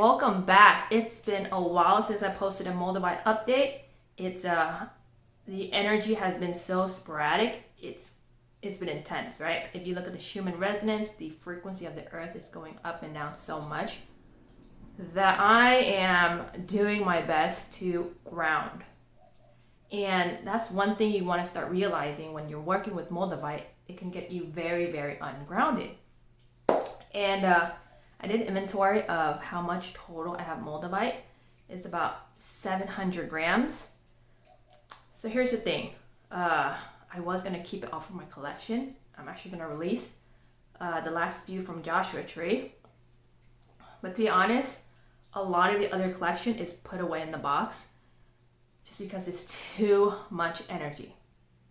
welcome back. It's been a while since I posted a Moldavite update. It's the energy has been so sporadic. It's been intense, right? If you look at the Schumann resonance, the frequency of the earth is going up and down so much that I am doing my best to ground. And that's one thing you want to start realizing when you're working with Moldavite. It can get you very, very ungrounded. And I did inventory of how much total I have Moldavite. It's about 700 grams. So here's the thing. I was going to keep it off of my collection. I'm actually going to release the last few from Joshua Tree. But to be honest, a lot of the other collection is put away in the box just because it's too much energy.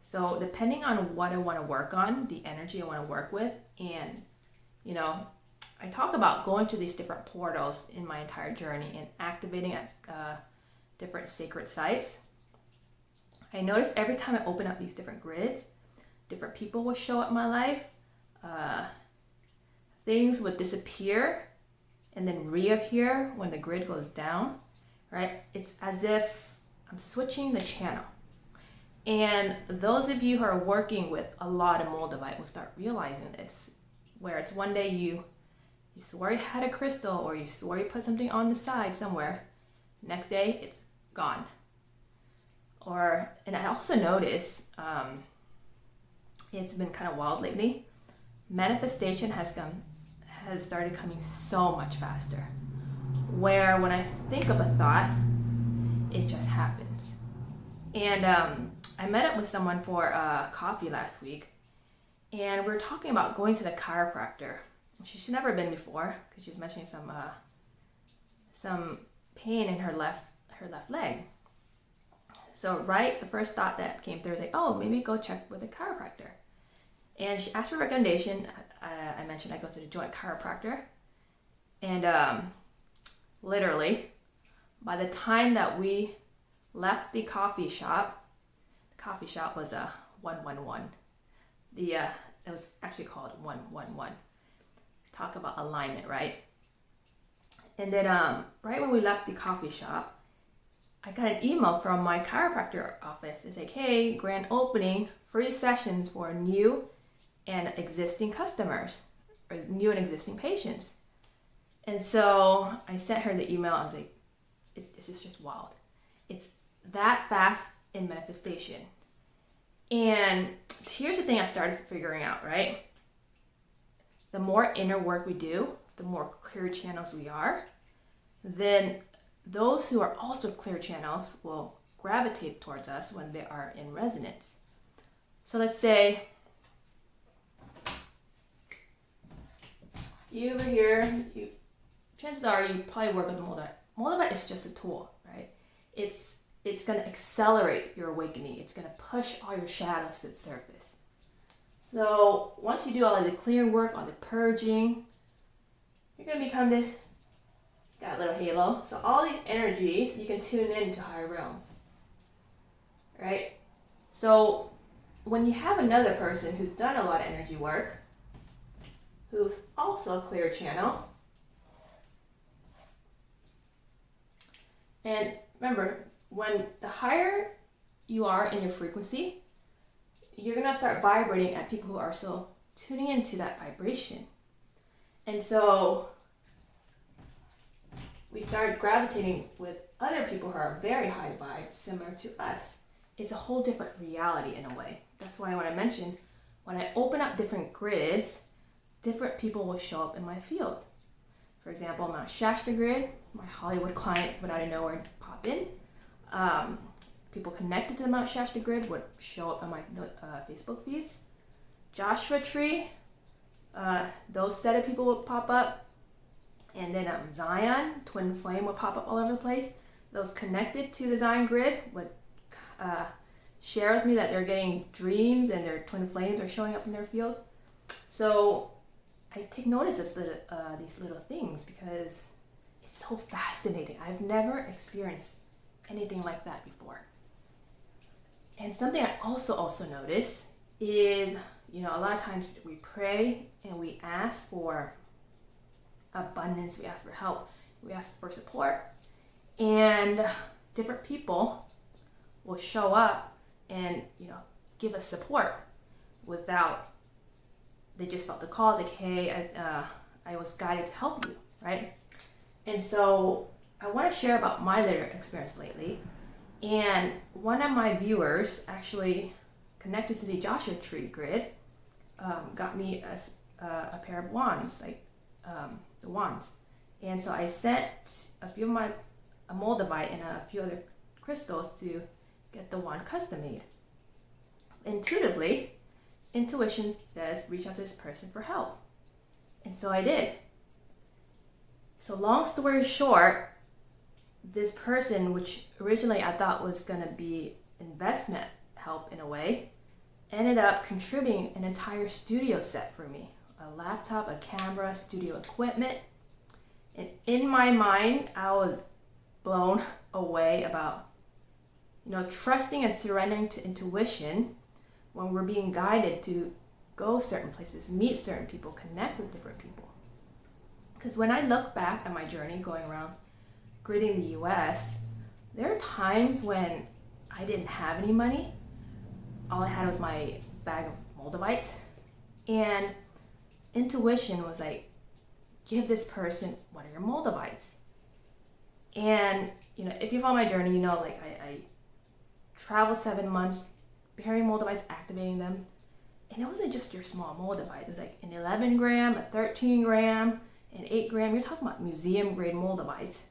So depending on what I want to work on, the energy I want to work with, and I talk about going to these different portals in my entire journey and activating at different sacred sites. I notice every time I open up these different grids, different people will show up in my life. Things would disappear and then reappear when the grid goes down, right? It's as if I'm switching the channel. And those of you who are working with a lot of Moldavite will start realizing this, where it's one day you swore you had a crystal, or you swore you put something on the side somewhere. Next day, it's gone. And I also notice it's been kind of wild lately. Manifestation has started coming so much faster. Where when I think of a thought, it just happens. And I met up with someone for coffee last week, and we were talking about going to the chiropractor. She's never been before because she was mentioning some pain in her left leg. So the first thought that came through was like, oh, maybe go check with a chiropractor. And she asked for a recommendation. I mentioned I go to the Joint Chiropractor, and literally by the time that we left the coffee shop was a 111. It was actually called 111. Talk about alignment, right? And then right when we left the coffee shop, I got an email from my chiropractor office. It's like, hey, grand opening, free sessions for new and existing customers, or new and existing patients. And so I sent her the email. I was like, it's just wild. It's that fast in manifestation. And here's the thing I started figuring out, right? The more inner work we do, the more clear channels we are, then those who are also clear channels will gravitate towards us when they are in resonance. So let's say you over here, chances are you probably work with Moldavite. Moldavite is just a tool, right? It's going to accelerate your awakening. It's going to push all your shadows to the surface. So once you do all of the clearing work, all the purging, you're going to become this, got a little halo. So all these energies, you can tune into higher realms, right? So when you have another person who's done a lot of energy work, who's also a clear channel, and remember, when the higher you are in your frequency, you're going to start vibrating at people who are still tuning into that vibration. And so we start gravitating with other people who are very high vibe, similar to us. It's a whole different reality in a way. That's why when I mentioned, when I open up different grids, different people will show up in my field. For example, Mount Shasta grid, my Hollywood client would out of nowhere pop in. People connected to the Mount Shasta grid would show up on my Facebook feeds. Joshua Tree, those set of people would pop up. And then Zion, Twin Flame would pop up all over the place. Those connected to the Zion grid would share with me that they're getting dreams and their twin flames are showing up in their field. So I take notice of these little things because it's so fascinating. I've never experienced anything like that before. And something I also notice is, a lot of times we pray and we ask for abundance, we ask for help, we ask for support, and different people will show up and give us support without, they just felt the call, like, hey, I was guided to help you, right? And so I want to share about my litter experience lately. And one of my viewers actually connected to the Joshua Tree grid, got me a pair of wands, like the wands. And so I sent a few of a Moldavite and a few other crystals to get the wand custom made. Intuitively, intuition says reach out to this person for help. And so I did. So long story short, this person, which originally I thought was going to be investment help in a way, ended up contributing an entire studio set for me. A laptop, a camera, studio equipment. And in my mind, I was blown away about, trusting and surrendering to intuition when we're being guided to go certain places, meet certain people, connect with different people. Because when I look back at my journey going around gridding the US, there are times when I didn't have any money. All I had was my bag of Moldavite. And intuition was like, give this person one of your Moldavites. And, if you follow my journey, I traveled 7 months, bearing Moldavites, activating them. And it wasn't just your small Moldavite. It was like an 11 gram, a 13 gram, an 8 gram. You're talking about museum grade Moldavites.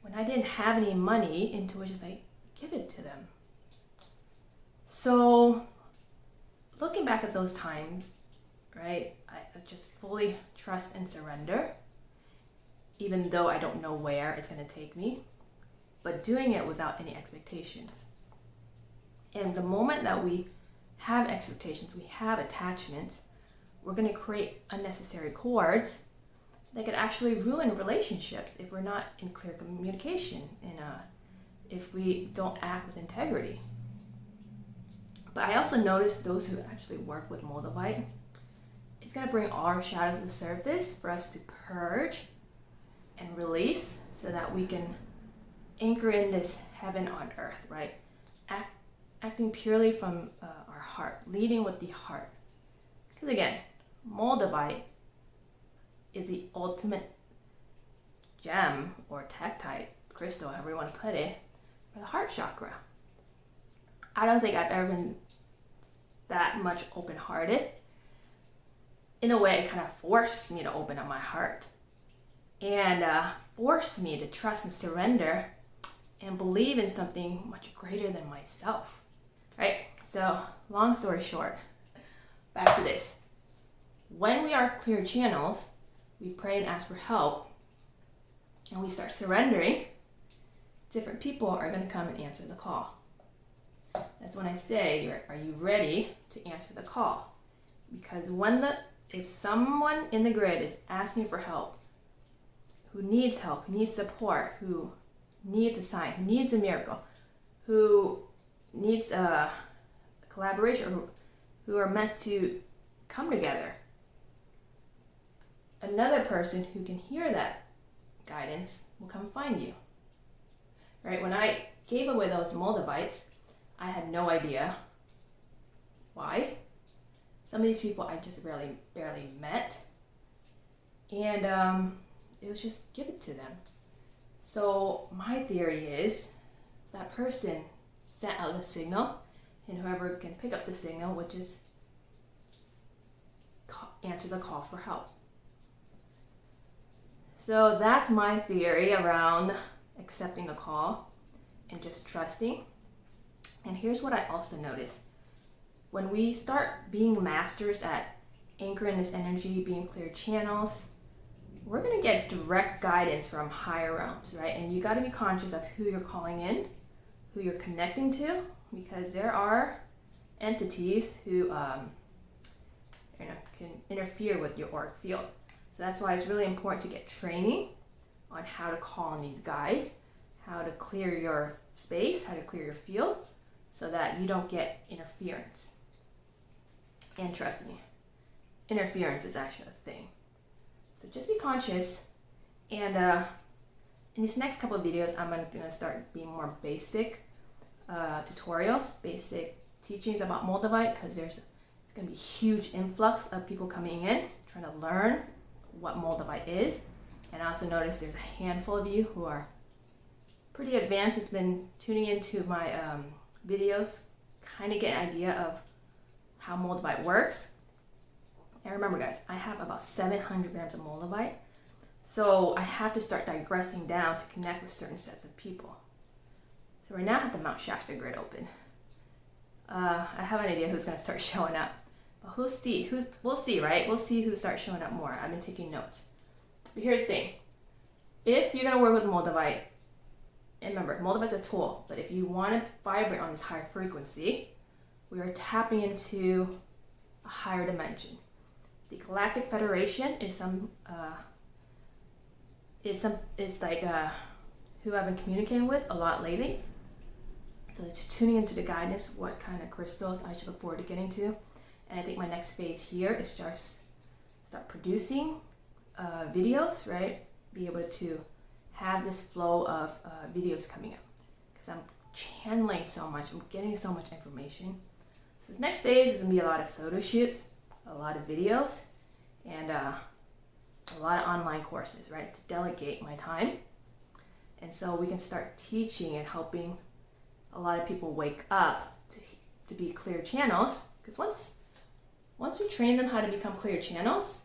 When I didn't have any money, intuition was like, give it to them. So looking back at those times, right, I just fully trust and surrender, even though I don't know where it's going to take me, but doing it without any expectations. And the moment that we have expectations, we have attachments, we're going to create unnecessary cords that could actually ruin relationships if we're not in clear communication and if we don't act with integrity. But I also noticed those who actually work with Moldavite, it's going to bring all our shadows to the surface for us to purge and release so that we can anchor in this heaven on earth, right? Acting purely from our heart, leading with the heart. Because again, Moldavite is the ultimate gem or tektite, crystal, however you want to put it, for the heart chakra. I don't think I've ever been that much open-hearted. In a way, it kind of forced me to open up my heart and forced me to trust and surrender and believe in something much greater than myself, right? So, long story short, back to this. When we are clear channels, we pray and ask for help, and we start surrendering, different people are going to come and answer the call. That's when I say, are you ready to answer the call? Because if someone in the grid is asking for help, who needs help, who needs support, who needs a sign, who needs a miracle, who needs a collaboration, who are meant to come together, another person who can hear that guidance will come find you. Right? When I gave away those Moldavites, I had no idea why. Some of these people I just barely met. And it was just given to them. So my theory is that person sent out a signal, and whoever can pick up the signal would just answer the call for help. So that's my theory around accepting the call and just trusting. And here's what I also noticed. When we start being masters at anchoring this energy, being clear channels, we're going to get direct guidance from higher realms, right? And you got to be conscious of who you're calling in, who you're connecting to, because there are entities who can interfere with your auric field. So that's why it's really important to get training on how to call on these guides, how to clear your space, how to clear your field, so that you don't get interference. And trust me, interference is actually a thing. So just be conscious And in these next couple of videos, I'm gonna start being more basic tutorials, basic teachings about Moldavite, because it's gonna be a huge influx of people coming in trying to learn what Moldavite is. And I also noticed there's a handful of you who are pretty advanced, who's been tuning into my videos, kind of get an idea of how Moldavite works. And remember guys, I have about 700 grams of Moldavite, so I have to start digressing down to connect with certain sets of people. So right now I have the Mount Shasta grid open. I have an idea who's going to start showing up, but we'll see, right? We'll see who starts showing up more. I've been taking notes. But here's the thing. If you're going to work with Moldavite, and remember, Moldavite is a tool, but if you want to vibrate on this higher frequency, we are tapping into a higher dimension. The Galactic Federation is who I've been communicating with a lot lately. So it's tuning into the guidance, what kind of crystals I should look forward to getting to. And I think my next phase here is just start producing videos, right? Be able to have this flow of videos coming up, because I'm channeling so much, I'm getting so much information. So this next phase is gonna be a lot of photo shoots, a lot of videos, and a lot of online courses, right? To delegate my time. And so we can start teaching and helping a lot of people wake up to be clear channels, because once we train them how to become clear channels,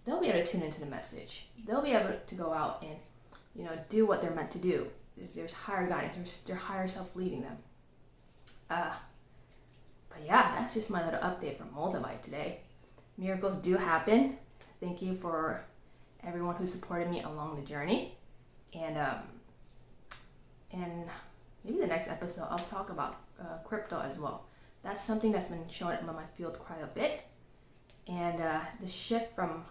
they'll be able to tune into the message. They'll be able to go out and do what they're meant to do. There's higher guidance, their higher self leading them. But yeah, that's just my little update from Moldavite today. Miracles do happen. Thank you for everyone who supported me along the journey. And maybe the next episode I'll talk about crypto as well. That's something that's been showing up in my field quite a bit. And the shift from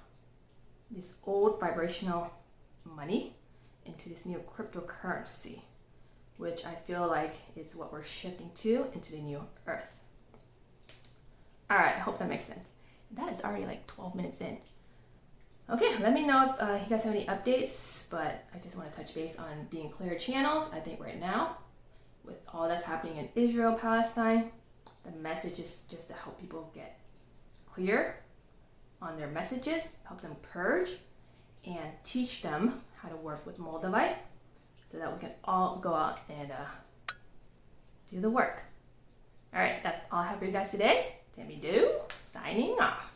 this old vibrational money into this new cryptocurrency, which I feel like is what we're shifting to into the new earth. All right, I hope that makes sense. That is already like 12 minutes in. Okay, let me know if you guys have any updates, but I just want to touch base on being clear channels. I think right now, with all that's happening in Israel, Palestine, the message is just to help people get clear on their messages, help them purge, and teach them how to work with Moldavite so that we can all go out and do the work. All right, that's all I have for you guys today. Tammy Do, signing off.